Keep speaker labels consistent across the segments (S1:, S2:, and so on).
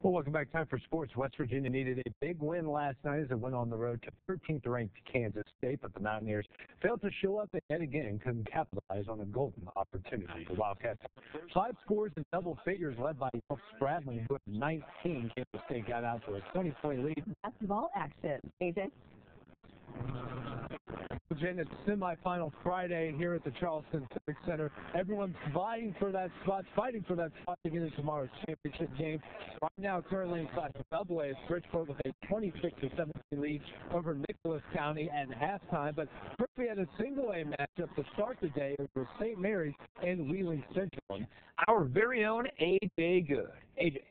S1: Well, welcome back. Time for sports. West Virginia needed a big win last night as it went on the road to 13th-ranked Kansas State, but the Mountaineers failed to show up and yet again couldn't capitalize on a golden opportunity. The Wildcats 5 scores in double figures led by Spratling, who at 19, Kansas State got out to a 20-point lead.
S2: Basketball action. AJ?
S1: Virginia semifinal Friday here at the Charleston Civic Center. Everyone's vying for that spot, fighting for that spot to get in tomorrow's championship game. Right now, currently in Class AA, it's Bridgeport with a 26-17 lead over Nicholas County at halftime. But first, we had a single-A matchup to start the day over St. Mary's and Wheeling Central. Our very own AJ Good. AJ.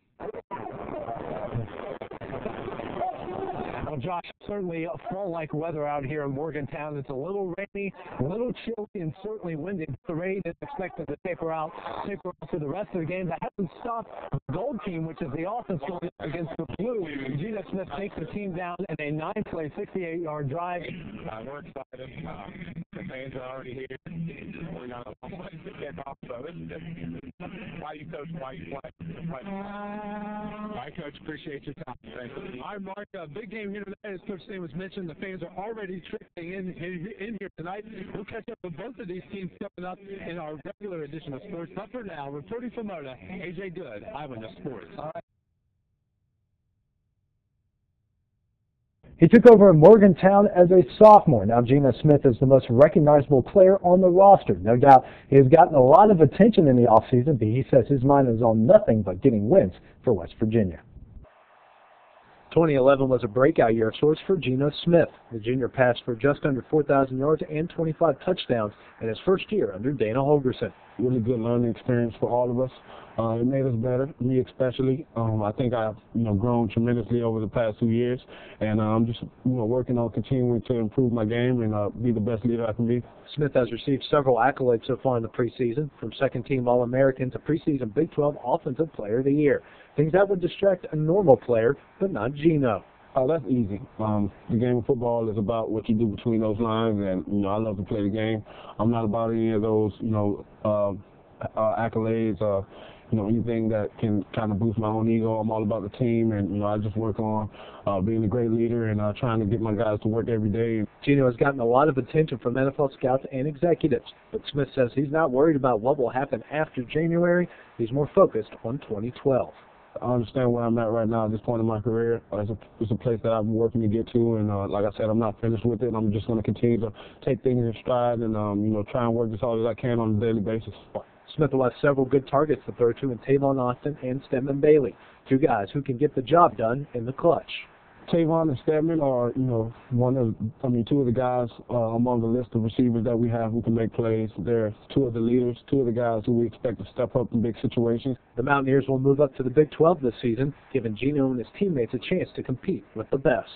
S1: Well, Josh, certainly fall-like weather out here in Morgantown. It's a little rainy, a little chilly, and certainly windy. The rain is expected to taper out for the rest of the game. That hasn't stopped the Gold team, which is the offense going against the Blue. Gina Smith takes the team down in a 9-play, 68-yard drive.
S3: We're excited. The fans are already here. We're not a place to kick off, so it's why you coach, why you play. Why, Coach, appreciate your time. Thank you.
S1: All right, Mark, a big game here today. As Coach Sam was mentioned, the fans are already trickling in here tonight. We'll catch up with both of these teams coming up in our regular edition of sports. But for now, reporting from Mona, AJ Good, Eyewitness Sports. All right.
S4: He took over in Morgantown as a sophomore. Now Geno Smith is the most recognizable player on the roster. No doubt he has gotten a lot of attention in the offseason, but he says his mind is on nothing but getting wins for West Virginia. 2011 was a breakout year of sorts for Geno Smith. The junior passed for just under 4,000 yards and 25 touchdowns in his first year under Dana Holgerson.
S3: Really good learning experience for all of us. It made us better, me especially. I think I've grown tremendously over the past 2 years, and I'm just working on continuing to improve my game and be the best leader I can be.
S4: Smith has received several accolades so far in the preseason, from second-team All-American to preseason Big 12 Offensive Player of the Year. Things that would distract a normal player, but not Geno.
S3: Oh, that's easy. The game of football is about what you do between those lines, and I love to play the game. I'm not about any of those, accolades or anything that can kind of boost my own ego. I'm all about the team, and I just work on being a great leader and trying to get my guys to work every day.
S4: Geno has gotten a lot of attention from NFL scouts and executives, but Smith says he's not worried about what will happen after January. He's more focused on 2012.
S3: I understand where I'm at right now at this point in my career. It's a place that I've been working to get to, and like I said, I'm not finished with it. I'm just going to continue to take things in stride and try and work as hard as I can on a daily basis.
S4: Smith will have several good targets to throw to in Tavon Austin and Stedman Bailey, two guys who can get the job done in the clutch.
S3: Tavon and Stedman are, two of the guys among the list of receivers that we have who can make plays. They're two of the leaders, two of the guys who we expect to step up in big situations.
S4: The Mountaineers will move up to the Big 12 this season, giving Geno and his teammates a chance to compete with the best.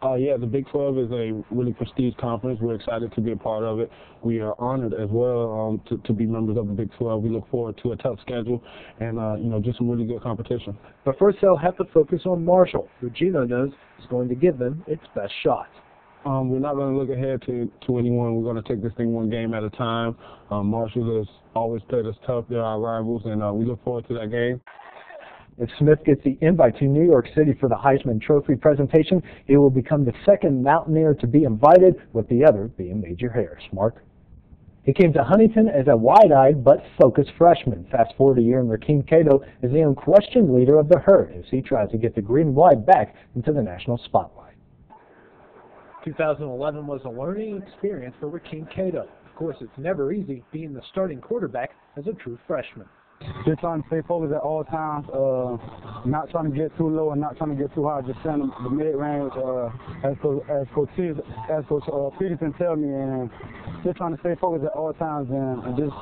S3: The Big 12 is a really prestigious conference. We're excited to be a part of it. We are honored as well to be members of the Big 12. We look forward to a tough schedule and, just some really good competition.
S4: But first, they'll have to focus on Marshall, who Geno knows is going to give them its best shot.
S3: We're not going to look ahead to anyone. We're going to take this thing one game at a time. Marshall has always played us tough. They're our rivals, and we look forward to that game. If Smith gets the invite to New York City for the Heisman Trophy presentation, he will become the second Mountaineer to be invited, with the other being Major Harris. Mark? He came to Huntington as a wide-eyed but focused freshman. Fast forward a year, and Rakeem Cato is the unquestioned leader of the herd as he tries to get the green and white back into the national spotlight. 2011 was a learning experience for Rakeem Cato. Of course, it's never easy being the starting quarterback as a true freshman. Just trying to stay focused at all times, not trying to get too low and not trying to get too high, just send the mid-range as Coach Peterson tell me, and just trying to stay focused at all times and just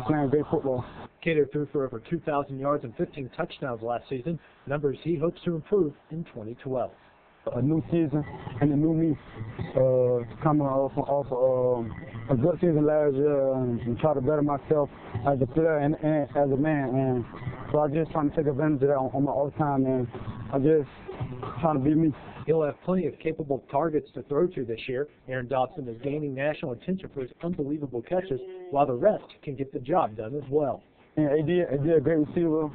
S3: playing great football.
S4: Cato threw for over 2,000 yards and 15 touchdowns last season, numbers he hopes to improve in 2012.
S3: A new season and a new me, coming off a good season last year and try to better myself as a player and as a man. And so I'm just trying to take advantage of that on my off time, and I'm just trying to be me.
S4: He'll have plenty of capable targets to throw to this year. Aaron Dotson is gaining national attention for his unbelievable catches, while the rest can get the job done as well.
S5: And they a great receiver,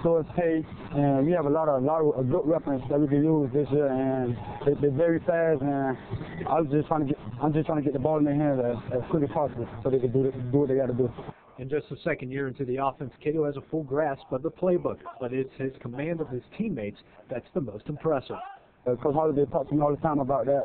S5: so is Hay, and we have a lot of good weapons that we can use this year, and they're very fast. And I'm just trying to get the ball in their hands as quick as possible, so they can do what they got to do.
S4: In just the second year into the offense, Cato has a full grasp of the playbook, but it's his command of his teammates that's the most impressive.
S5: Coach Holiday talks to me all the time about that,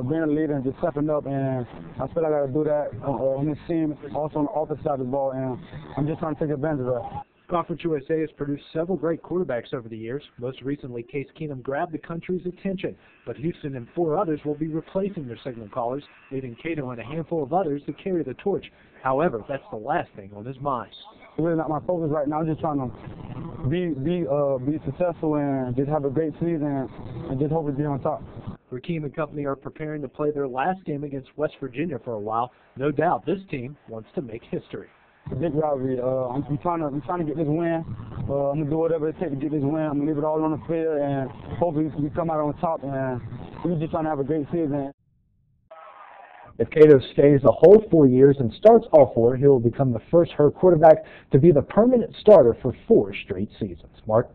S5: being a leader and just stepping up, and I feel like I got to do that on this team, also on the offensive side of the ball, and I'm just trying to take advantage of that.
S4: Conference USA has produced several great quarterbacks over the years. Most recently, Case Keenum grabbed the country's attention, but Houston and 4 others will be replacing their signal callers, leaving Cato and a handful of others to carry the torch. However, that's the last thing on his mind.
S5: Really not my focus right now. I'm just trying to be successful and just have a great season and just hope to be on top.
S4: Rakeem and company are preparing to play their last game against West Virginia for a while. No doubt this team wants to make history.
S5: Big rivalry. I'm trying to get this win. I'm gonna do whatever it takes to get this win. I'm gonna leave it all on the field and hopefully we come out on top. And we're just trying to have a great season.
S4: If Cato stays the whole 4 years and starts all 4, he will become the first Herd quarterback to be the permanent starter for 4 straight seasons. Mark?